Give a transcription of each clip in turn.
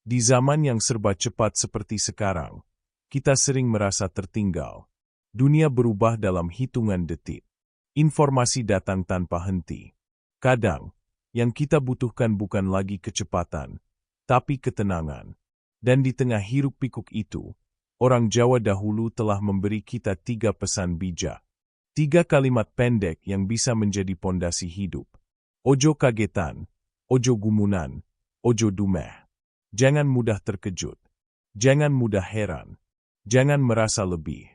Di zaman yang serba cepat seperti sekarang, kita sering merasa tertinggal. Dunia berubah dalam hitungan detik. Informasi datang tanpa henti. Kadang, yang kita butuhkan bukan lagi kecepatan, tapi ketenangan. Dan di tengah hiruk-pikuk itu, orang Jawa dahulu telah memberi kita 3 pesan bijak. 3 kalimat pendek yang bisa menjadi pondasi hidup. Ojo kagetan, ojo gumunan, ojo dumeh. Jangan mudah terkejut. Jangan mudah heran. Jangan merasa lebih.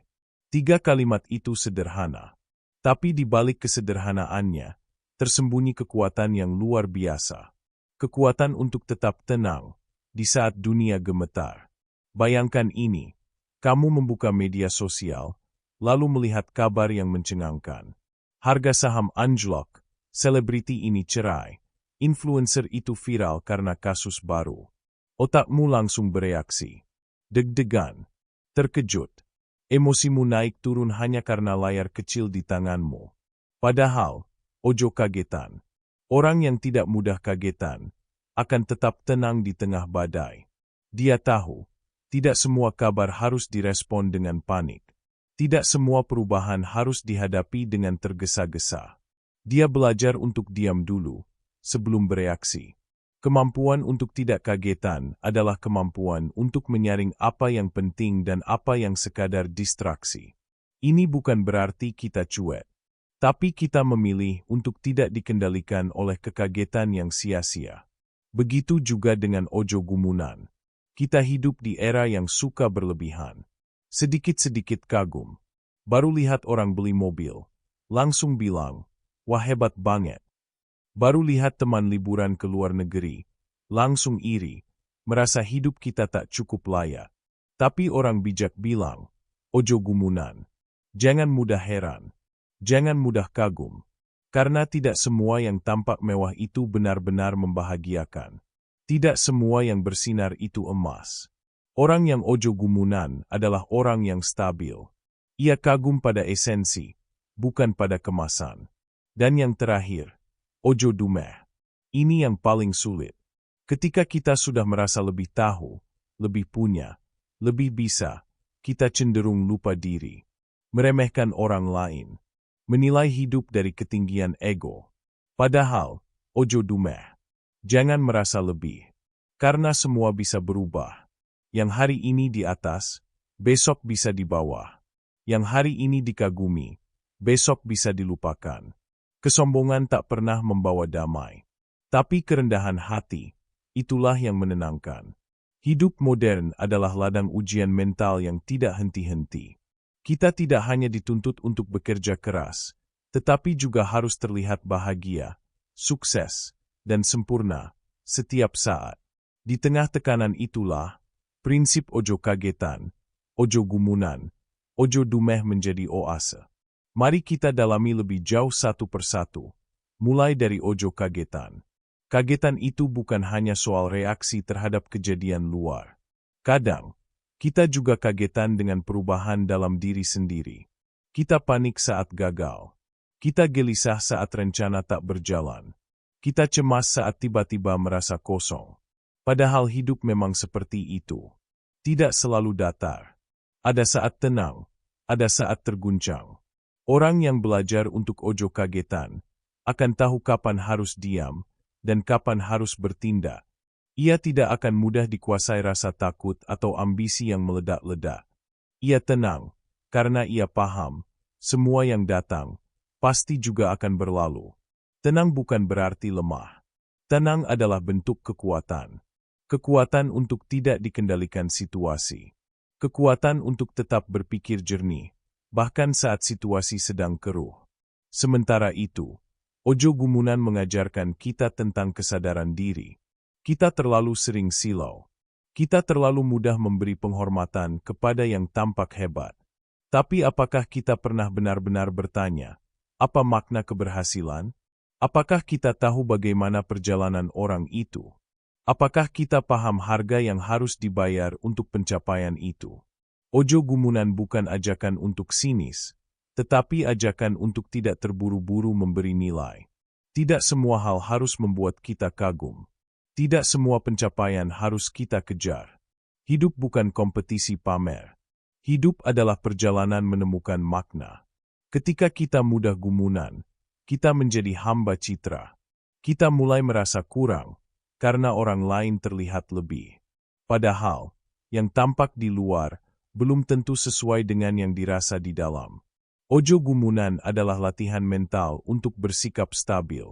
3 kalimat itu sederhana. Tapi di balik kesederhanaannya, tersembunyi kekuatan yang luar biasa. Kekuatan untuk tetap tenang di saat dunia gemetar. Bayangkan ini, kamu membuka media sosial, lalu melihat kabar yang mencengangkan. Harga saham anjlok, selebriti ini cerai, influencer itu viral karena kasus baru. Otakmu langsung bereaksi. Deg-degan, terkejut. Emosimu naik turun hanya karena layar kecil di tanganmu. Padahal, ojo kagetan. Orang yang tidak mudah kagetan akan tetap tenang di tengah badai. Dia tahu, tidak semua kabar harus direspon dengan panik. Tidak semua perubahan harus dihadapi dengan tergesa-gesa. Dia belajar untuk diam dulu sebelum bereaksi. Kemampuan untuk tidak kagetan adalah kemampuan untuk menyaring apa yang penting dan apa yang sekadar distraksi. Ini bukan berarti kita cuek, tapi kita memilih untuk tidak dikendalikan oleh kekagetan yang sia-sia. Begitu juga dengan ojo gumunan. Kita hidup di era yang suka berlebihan. Sedikit-sedikit kagum. Baru lihat orang beli mobil, langsung bilang, "Wah, hebat banget." Baru lihat teman liburan ke luar negeri, langsung iri, merasa hidup kita tak cukup layak. Tapi orang bijak bilang, ojo gumunan. Jangan mudah heran. Jangan mudah kagum. Karena tidak semua yang tampak mewah itu benar-benar membahagiakan. Tidak semua yang bersinar itu emas. Orang yang ojo gumunan adalah orang yang stabil. Ia kagum pada esensi, bukan pada kemasan. Dan yang terakhir, ojo dumeh. Ini yang paling sulit. Ketika kita sudah merasa lebih tahu, lebih punya, lebih bisa, kita cenderung lupa diri. Meremehkan orang lain. Menilai hidup dari ketinggian ego. Padahal, ojo dumeh. Jangan merasa lebih. Karena semua bisa berubah. Yang hari ini di atas, besok bisa di bawah. Yang hari ini dikagumi, besok bisa dilupakan. Kesombongan tak pernah membawa damai. Tapi kerendahan hati, itulah yang menenangkan. Hidup modern adalah ladang ujian mental yang tidak henti-henti. Kita tidak hanya dituntut untuk bekerja keras, tetapi juga harus terlihat bahagia, sukses, dan sempurna setiap saat. Di tengah tekanan itulah, prinsip ojo kagetan, ojo gumunan, ojo dumeh menjadi oase. Mari kita dalami lebih jauh satu persatu, mulai dari ojo kagetan. Kagetan itu bukan hanya soal reaksi terhadap kejadian luar. Kadang, kita juga kagetan dengan perubahan dalam diri sendiri. Kita panik saat gagal. Kita gelisah saat rencana tak berjalan. Kita cemas saat tiba-tiba merasa kosong. Padahal hidup memang seperti itu. Tidak selalu datar. Ada saat tenang, ada saat terguncang. Orang yang belajar untuk ojo kagetan akan tahu kapan harus diam dan kapan harus bertindak. Ia tidak akan mudah dikuasai rasa takut atau ambisi yang meledak-ledak. Ia tenang karena ia paham semua yang datang pasti juga akan berlalu. Tenang bukan berarti lemah. Tenang adalah bentuk kekuatan. Kekuatan untuk tidak dikendalikan situasi. Kekuatan untuk tetap berpikir jernih, bahkan saat situasi sedang keruh. Sementara itu, ojo gumunan mengajarkan kita tentang kesadaran diri. Kita terlalu sering silau. Kita terlalu mudah memberi penghormatan kepada yang tampak hebat. Tapi apakah kita pernah benar-benar bertanya, apa makna keberhasilan? Apakah kita tahu bagaimana perjalanan orang itu? Apakah kita paham harga yang harus dibayar untuk pencapaian itu? Ojo gumunan bukan ajakan untuk sinis, tetapi ajakan untuk tidak terburu-buru memberi nilai. Tidak semua hal harus membuat kita kagum. Tidak semua pencapaian harus kita kejar. Hidup bukan kompetisi pamer. Hidup adalah perjalanan menemukan makna. Ketika kita mudah gumunan, kita menjadi hamba citra. Kita mulai merasa kurang, karena orang lain terlihat lebih. Padahal, yang tampak di luar, belum tentu sesuai dengan yang dirasa di dalam. Ojo gumunan adalah latihan mental untuk bersikap stabil.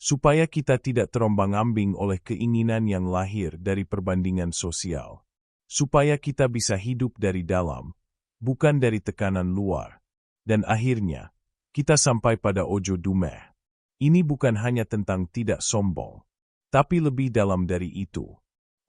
Supaya kita tidak terombang-ambing oleh keinginan yang lahir dari perbandingan sosial. Supaya kita bisa hidup dari dalam, bukan dari tekanan luar. Dan akhirnya, kita sampai pada ojo dumeh. Ini bukan hanya tentang tidak sombong, tapi lebih dalam dari itu.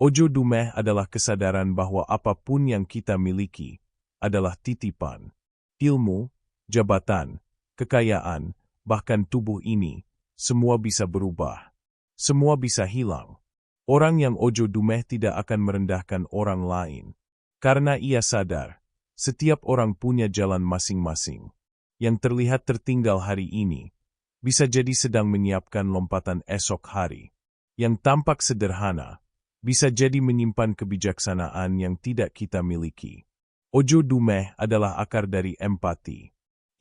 Ojo dumeh adalah kesadaran bahwa apapun yang kita miliki adalah titipan. Ilmu, jabatan, kekayaan, bahkan tubuh ini, semua bisa berubah. Semua bisa hilang. Orang yang ojo dumeh tidak akan merendahkan orang lain. Karena ia sadar, setiap orang punya jalan masing-masing. Yang terlihat tertinggal hari ini, bisa jadi sedang menyiapkan lompatan esok hari. Yang tampak sederhana, bisa jadi menyimpan kebijaksanaan yang tidak kita miliki. Ojo dumeh adalah akar dari empati.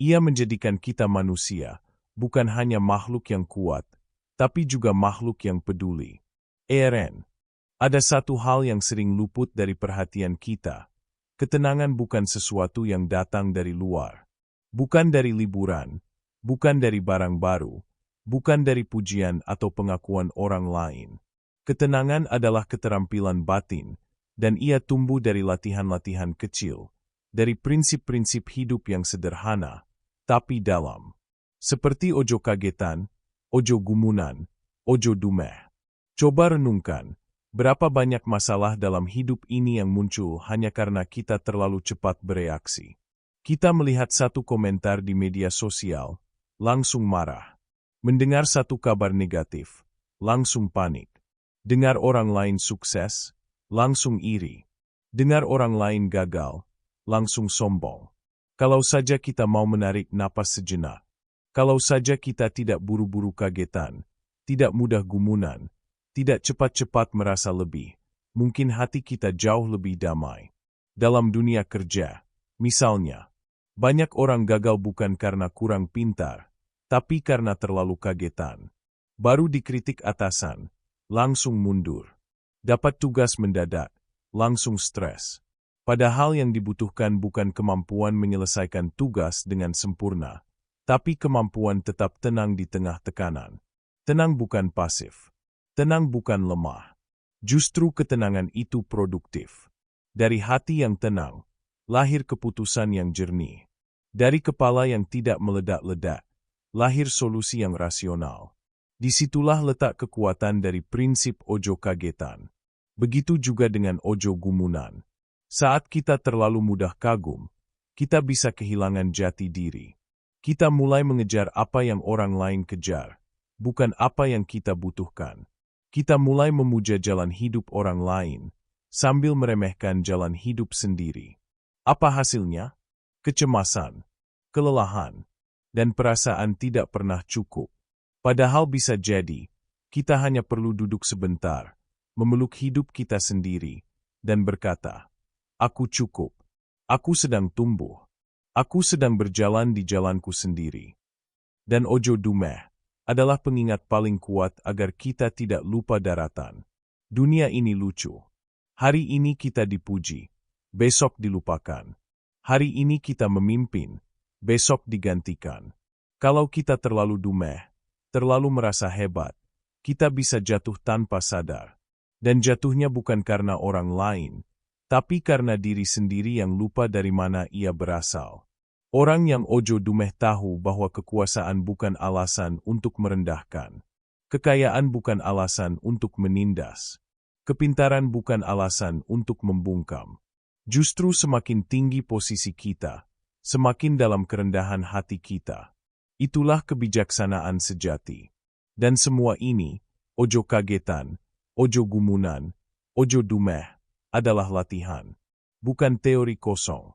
Ia menjadikan kita manusia, bukan hanya makhluk yang kuat, tapi juga makhluk yang peduli. Ada satu hal yang sering luput dari perhatian kita. Ketenangan bukan sesuatu yang datang dari luar. Bukan dari liburan, bukan dari barang baru, bukan dari pujian atau pengakuan orang lain. Ketenangan adalah keterampilan batin, dan ia tumbuh dari latihan-latihan kecil, dari prinsip-prinsip hidup yang sederhana, tapi dalam. Seperti ojo kagetan, ojo gumunan, ojo dumeh. Coba renungkan, berapa banyak masalah dalam hidup ini yang muncul hanya karena kita terlalu cepat bereaksi. Kita melihat satu komentar di media sosial, langsung marah. Mendengar satu kabar negatif, langsung panik. Dengar orang lain sukses, langsung iri. Dengar orang lain gagal, langsung sombong. Kalau saja kita mau menarik napas sejenak. Kalau saja kita tidak buru-buru kagetan, tidak mudah gumunan, tidak cepat-cepat merasa lebih, mungkin hati kita jauh lebih damai. Dalam dunia kerja, misalnya, banyak orang gagal bukan karena kurang pintar, tapi karena terlalu kagetan. Baru dikritik atasan, langsung mundur. Dapat tugas mendadak, langsung stres. Padahal yang dibutuhkan bukan kemampuan menyelesaikan tugas dengan sempurna, tapi kemampuan tetap tenang di tengah tekanan. Tenang bukan pasif. Tenang bukan lemah. Justru ketenangan itu produktif. Dari hati yang tenang, lahir keputusan yang jernih. Dari kepala yang tidak meledak-ledak, lahir solusi yang rasional. Disitulah letak kekuatan dari prinsip ojo kagetan. Begitu juga dengan ojo gumunan. Saat kita terlalu mudah kagum, kita bisa kehilangan jati diri. Kita mulai mengejar apa yang orang lain kejar, bukan apa yang kita butuhkan. Kita mulai memuja jalan hidup orang lain, sambil meremehkan jalan hidup sendiri. Apa hasilnya? Kecemasan, kelelahan, dan perasaan tidak pernah cukup. Padahal bisa jadi, kita hanya perlu duduk sebentar, memeluk hidup kita sendiri, dan berkata, "Aku cukup. Aku sedang tumbuh. Aku sedang berjalan di jalanku sendiri." Dan ojo dumeh adalah pengingat paling kuat agar kita tidak lupa daratan. Dunia ini lucu. Hari ini kita dipuji, besok dilupakan. Hari ini kita memimpin, besok digantikan. Kalau kita terlalu dumeh, terlalu merasa hebat, kita bisa jatuh tanpa sadar. Dan jatuhnya bukan karena orang lain, tapi karena diri sendiri yang lupa dari mana ia berasal. Orang yang ojo dumeh tahu bahwa kekuasaan bukan alasan untuk merendahkan. Kekayaan bukan alasan untuk menindas. Kepintaran bukan alasan untuk membungkam. Justru semakin tinggi posisi kita, semakin dalam kerendahan hati kita. Itulah kebijaksanaan sejati. Dan semua ini, ojo kagetan, ojo gumunan, ojo dumeh, adalah latihan. Bukan teori kosong.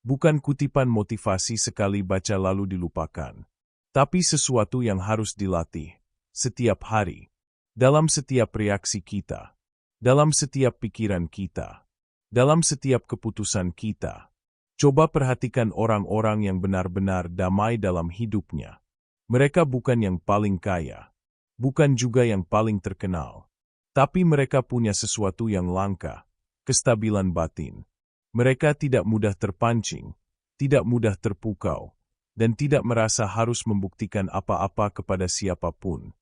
Bukan kutipan motivasi sekali baca lalu dilupakan. Tapi sesuatu yang harus dilatih, setiap hari. dalam setiap reaksi kita, dalam setiap pikiran kita, dalam setiap keputusan kita. Coba perhatikan orang-orang yang benar-benar damai dalam hidupnya. Mereka bukan yang paling kaya, bukan juga yang paling terkenal, tapi mereka punya sesuatu yang langka, kestabilan batin. Mereka tidak mudah terpancing, tidak mudah terpukau, dan tidak merasa harus membuktikan apa-apa kepada siapapun.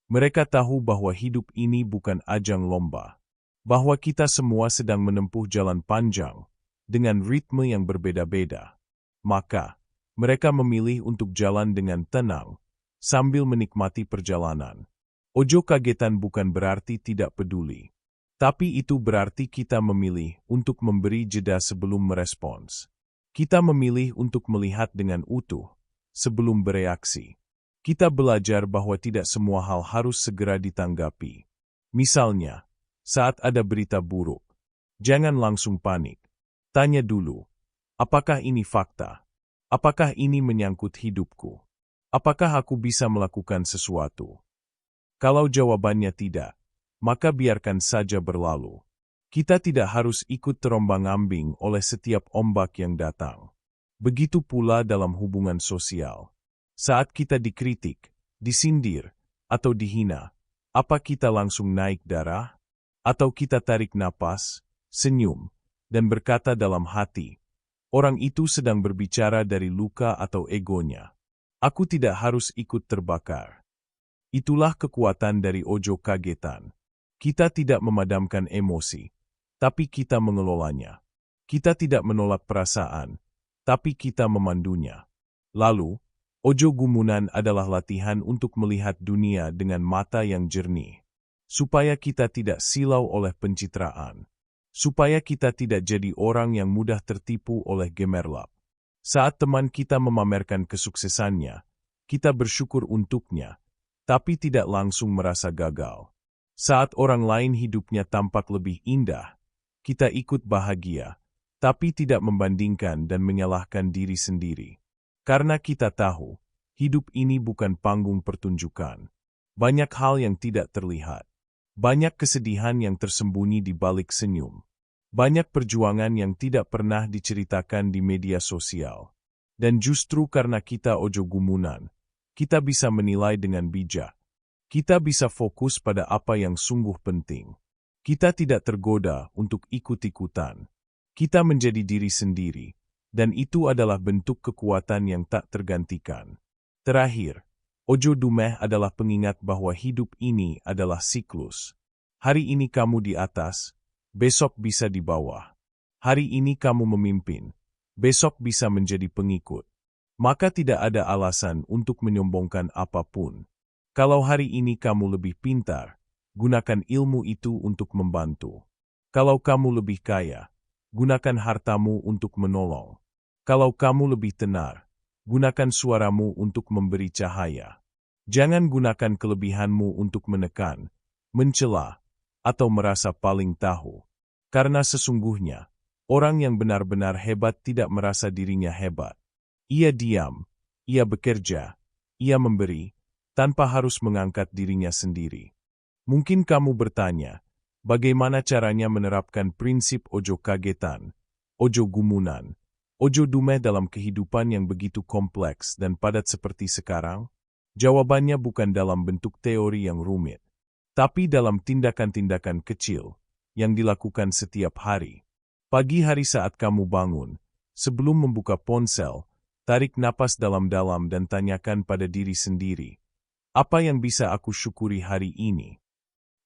Mereka tahu bahwa hidup ini bukan ajang lomba, bahwa kita semua sedang menempuh jalan panjang dengan ritme yang berbeda-beda. Maka, mereka memilih untuk jalan dengan tenang, sambil menikmati perjalanan. Ojo kagetan bukan berarti tidak peduli, tapi itu berarti kita memilih untuk memberi jeda sebelum merespons. Kita memilih untuk melihat dengan utuh sebelum bereaksi. Kita belajar bahwa tidak semua hal harus segera ditanggapi. Misalnya, saat ada berita buruk, jangan langsung panik. Tanya dulu, apakah ini fakta? Apakah ini menyangkut hidupku? Apakah aku bisa melakukan sesuatu? Kalau jawabannya tidak, maka biarkan saja berlalu. Kita tidak harus ikut terombang-ambing oleh setiap ombak yang datang. Begitu pula dalam hubungan sosial. Saat kita dikritik, disindir, atau dihina, apa kita langsung naik darah? Atau kita tarik napas, senyum, dan berkata dalam hati, orang itu sedang berbicara dari luka atau egonya. Aku tidak harus ikut terbakar. Itulah kekuatan dari ojo kagetan. Kita tidak memadamkan emosi, tapi kita mengelolanya. Kita tidak menolak perasaan, tapi kita memandunya. Lalu, ojo gumunan adalah latihan untuk melihat dunia dengan mata yang jernih. Supaya kita tidak silau oleh pencitraan. Supaya kita tidak jadi orang yang mudah tertipu oleh gemerlap. Saat teman kita memamerkan kesuksesannya, kita bersyukur untuknya, tapi tidak langsung merasa gagal. Saat orang lain hidupnya tampak lebih indah, kita ikut bahagia, tapi tidak membandingkan dan menyalahkan diri sendiri. Karena kita tahu, hidup ini bukan panggung pertunjukan. Banyak hal yang tidak terlihat. Banyak kesedihan yang tersembunyi di balik senyum. Banyak perjuangan yang tidak pernah diceritakan di media sosial. Dan justru karena kita ojo gumunan, kita bisa menilai dengan bijak. Kita bisa fokus pada apa yang sungguh penting. Kita tidak tergoda untuk ikut-ikutan. Kita menjadi diri sendiri. Dan itu adalah bentuk kekuatan yang tak tergantikan. Terakhir, ojo dumeh adalah pengingat bahwa hidup ini adalah siklus. Hari ini kamu di atas, besok bisa di bawah. Hari ini kamu memimpin, besok bisa menjadi pengikut. Maka tidak ada alasan untuk menyombongkan apapun. Kalau hari ini kamu lebih pintar, gunakan ilmu itu untuk membantu. Kalau kamu lebih kaya, gunakan hartamu untuk menolong. Kalau kamu lebih tenar, gunakan suaramu untuk memberi cahaya. Jangan gunakan kelebihanmu untuk menekan, mencela, atau merasa paling tahu. Karena sesungguhnya, orang yang benar-benar hebat tidak merasa dirinya hebat. Ia diam, ia bekerja, ia memberi, tanpa harus mengangkat dirinya sendiri. Mungkin kamu bertanya, bagaimana caranya menerapkan prinsip ojo kagetan, ojo gumunan, ojo dumeh dalam kehidupan yang begitu kompleks dan padat seperti sekarang? Jawabannya bukan dalam bentuk teori yang rumit, tapi dalam tindakan-tindakan kecil yang dilakukan setiap hari. Pagi hari saat kamu bangun, sebelum membuka ponsel, tarik napas dalam-dalam dan tanyakan pada diri sendiri, apa yang bisa aku syukuri hari ini?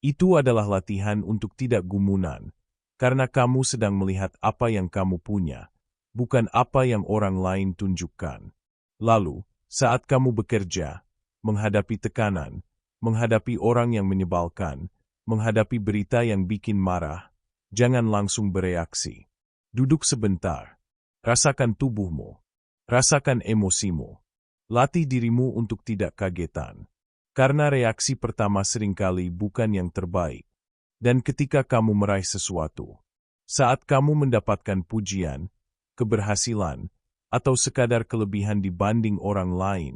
Itu adalah latihan untuk tidak gumunan, karena kamu sedang melihat apa yang kamu punya, bukan apa yang orang lain tunjukkan. Lalu, saat kamu bekerja, menghadapi tekanan, menghadapi orang yang menyebalkan, menghadapi berita yang bikin marah, jangan langsung bereaksi. Duduk sebentar, rasakan tubuhmu, rasakan emosimu, latih dirimu untuk tidak kagetan. Karena reaksi pertama seringkali bukan yang terbaik. Dan ketika kamu meraih sesuatu, saat kamu mendapatkan pujian, keberhasilan, atau sekadar kelebihan dibanding orang lain,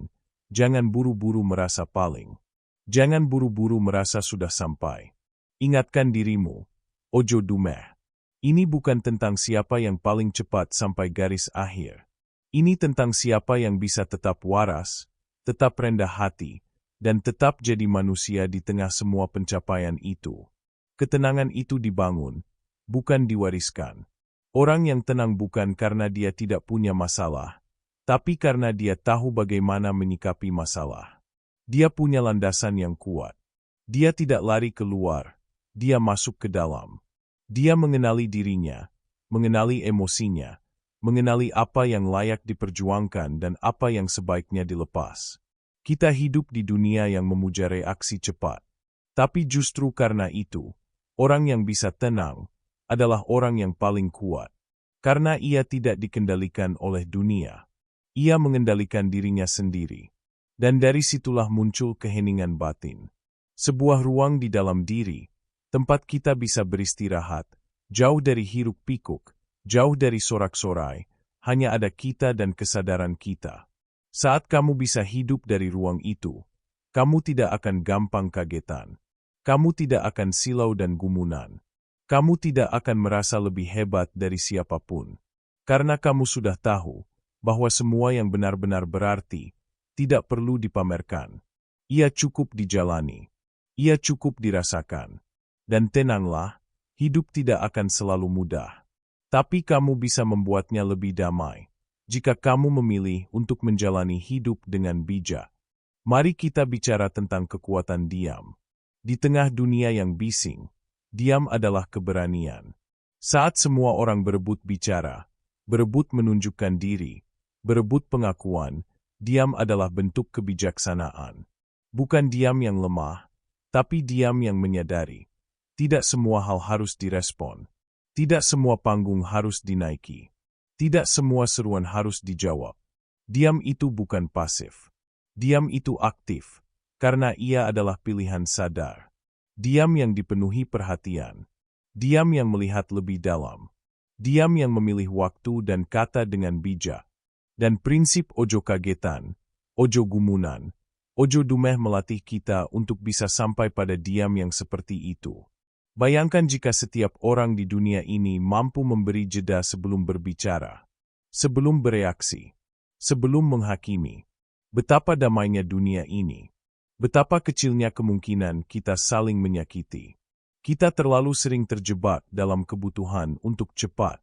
jangan buru-buru merasa paling. Jangan buru-buru merasa sudah sampai. Ingatkan dirimu, ojo dumeh. Ini bukan tentang siapa yang paling cepat sampai garis akhir. Ini tentang siapa yang bisa tetap waras, tetap rendah hati, dan tetap jadi manusia di tengah semua pencapaian itu. Ketenangan itu dibangun, bukan diwariskan. Orang yang tenang bukan karena dia tidak punya masalah, tapi karena dia tahu bagaimana menyikapi masalah. Dia punya landasan yang kuat. Dia tidak lari keluar, dia masuk ke dalam. Dia mengenali dirinya, mengenali emosinya, mengenali apa yang layak diperjuangkan dan apa yang sebaiknya dilepas. Kita hidup di dunia yang memuja reaksi cepat. Tapi justru karena itu, orang yang bisa tenang adalah orang yang paling kuat. Karena ia tidak dikendalikan oleh dunia. Ia mengendalikan dirinya sendiri. Dan dari situlah muncul keheningan batin. Sebuah ruang di dalam diri, tempat kita bisa beristirahat, jauh dari hiruk-pikuk, jauh dari sorak-sorai, hanya ada kita dan kesadaran kita. Saat kamu bisa hidup dari ruang itu, kamu tidak akan gampang kagetan. Kamu tidak akan silau dan gumunan. Kamu tidak akan merasa lebih hebat dari siapapun. Karena kamu sudah tahu bahwa semua yang benar-benar berarti tidak perlu dipamerkan. Ia cukup dijalani. Ia cukup dirasakan. Dan tenanglah, hidup tidak akan selalu mudah. Tapi kamu bisa membuatnya lebih damai jika kamu memilih untuk menjalani hidup dengan bijak. Mari kita bicara tentang kekuatan diam. Di tengah dunia yang bising, diam adalah keberanian. Saat semua orang berebut bicara, berebut menunjukkan diri, berebut pengakuan, diam adalah bentuk kebijaksanaan. Bukan diam yang lemah, tapi diam yang menyadari. Tidak semua hal harus direspon. Tidak semua panggung harus dinaiki. Tidak semua seruan harus dijawab. Diam itu bukan pasif. Diam itu aktif, karena ia adalah pilihan sadar. Diam yang dipenuhi perhatian. Diam yang melihat lebih dalam. Diam yang memilih waktu dan kata dengan bijak. Dan prinsip ojo kagetan, ojo gumunan, ojo dumeh melatih kita untuk bisa sampai pada diam yang seperti itu. Bayangkan jika setiap orang di dunia ini mampu memberi jeda sebelum berbicara, sebelum bereaksi, sebelum menghakimi. Betapa damainya dunia ini. Betapa kecilnya kemungkinan kita saling menyakiti. Kita terlalu sering terjebak dalam kebutuhan untuk cepat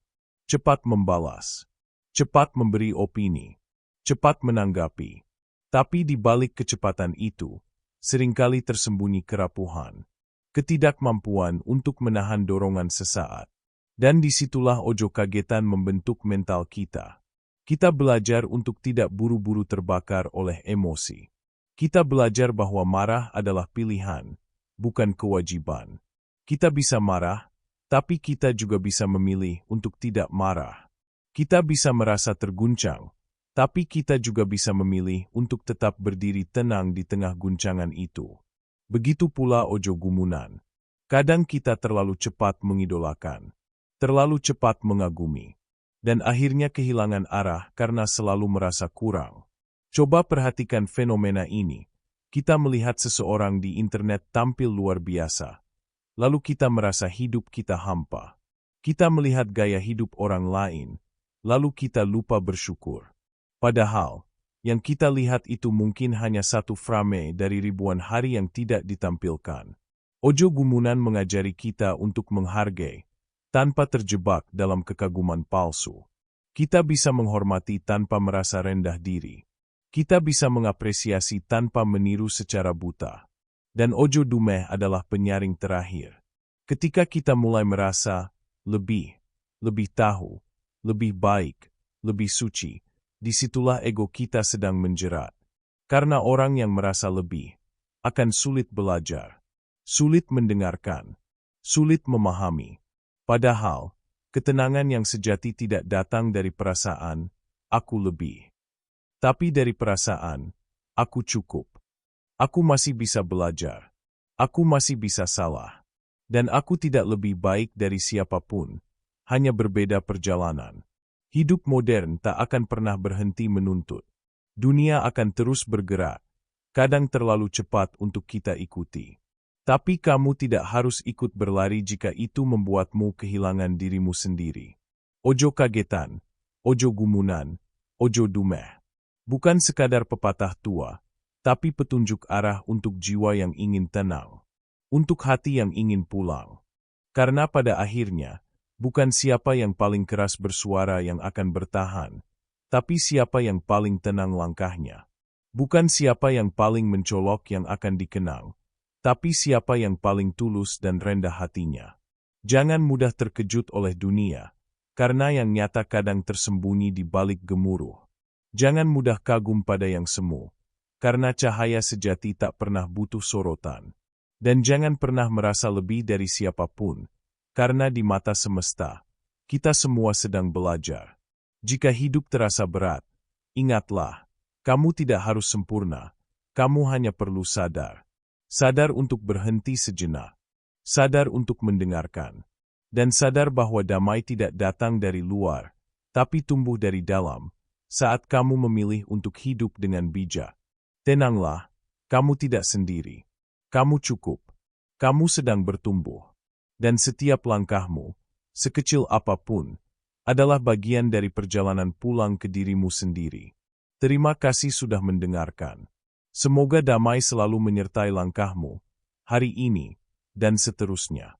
membalas, cepat memberi opini, cepat menanggapi. Tapi di balik kecepatan itu, seringkali tersembunyi kerapuhan, ketidakmampuan untuk menahan dorongan sesaat. Dan disitulah ojo kagetan membentuk mental kita. Kita belajar untuk tidak buru-buru terbakar oleh emosi. Kita belajar bahwa marah adalah pilihan, bukan kewajiban. Kita bisa marah, tapi kita juga bisa memilih untuk tidak marah. Kita bisa merasa terguncang, tapi kita juga bisa memilih untuk tetap berdiri tenang di tengah guncangan itu. Begitu pula ojo gumunan. Kadang kita terlalu cepat mengidolakan, terlalu cepat mengagumi, dan akhirnya kehilangan arah karena selalu merasa kurang. Coba perhatikan fenomena ini. Kita melihat seseorang di internet tampil luar biasa, lalu kita merasa hidup kita hampa. Kita melihat gaya hidup orang lain, lalu kita lupa bersyukur. Padahal, yang kita lihat itu mungkin hanya satu frame dari ribuan hari yang tidak ditampilkan. Ojo gumunan mengajari kita untuk menghargai, tanpa terjebak dalam kekaguman palsu. Kita bisa menghormati tanpa merasa rendah diri. Kita bisa mengapresiasi tanpa meniru secara buta. Dan ojo dumeh adalah penyaring terakhir. Ketika kita mulai merasa lebih tahu, lebih baik, lebih suci, disitulah ego kita sedang menjerat. Karena orang yang merasa lebih akan sulit belajar, sulit mendengarkan, sulit memahami. Padahal, ketenangan yang sejati tidak datang dari perasaan, aku lebih. Tapi dari perasaan, aku cukup. Aku masih bisa belajar. Aku masih bisa salah. Dan aku tidak lebih baik dari siapapun. Hanya berbeda perjalanan. Hidup modern tak akan pernah berhenti menuntut. Dunia akan terus bergerak. kadang terlalu cepat untuk kita ikuti. Tapi kamu tidak harus ikut berlari jika itu membuatmu kehilangan dirimu sendiri. Ojo kagetan, ojo gumunan, ojo dumeh. Bukan sekadar pepatah tua, tapi petunjuk arah untuk jiwa yang ingin tenang. Untuk hati yang ingin pulang. Karena pada akhirnya, bukan siapa yang paling keras bersuara yang akan bertahan, tapi siapa yang paling tenang langkahnya. Bukan siapa yang paling mencolok yang akan dikenang, tapi siapa yang paling tulus dan rendah hatinya. Jangan mudah terkejut oleh dunia, karena yang nyata kadang tersembunyi di balik gemuruh. Jangan mudah kagum pada yang semu, karena cahaya sejati tak pernah butuh sorotan. Dan jangan pernah merasa lebih dari siapapun, karena di mata semesta, kita semua sedang belajar. Jika hidup terasa berat, ingatlah, kamu tidak harus sempurna, kamu hanya perlu sadar. Sadar untuk berhenti sejenak, sadar untuk mendengarkan, dan sadar bahwa damai tidak datang dari luar, tapi tumbuh dari dalam. Saat kamu memilih untuk hidup dengan bijak, tenanglah, kamu tidak sendiri. Kamu cukup. Kamu sedang bertumbuh. Dan setiap langkahmu, sekecil apapun, adalah bagian dari perjalanan pulang ke dirimu sendiri. Terima kasih sudah mendengarkan. Semoga damai selalu menyertai langkahmu, hari ini, dan seterusnya.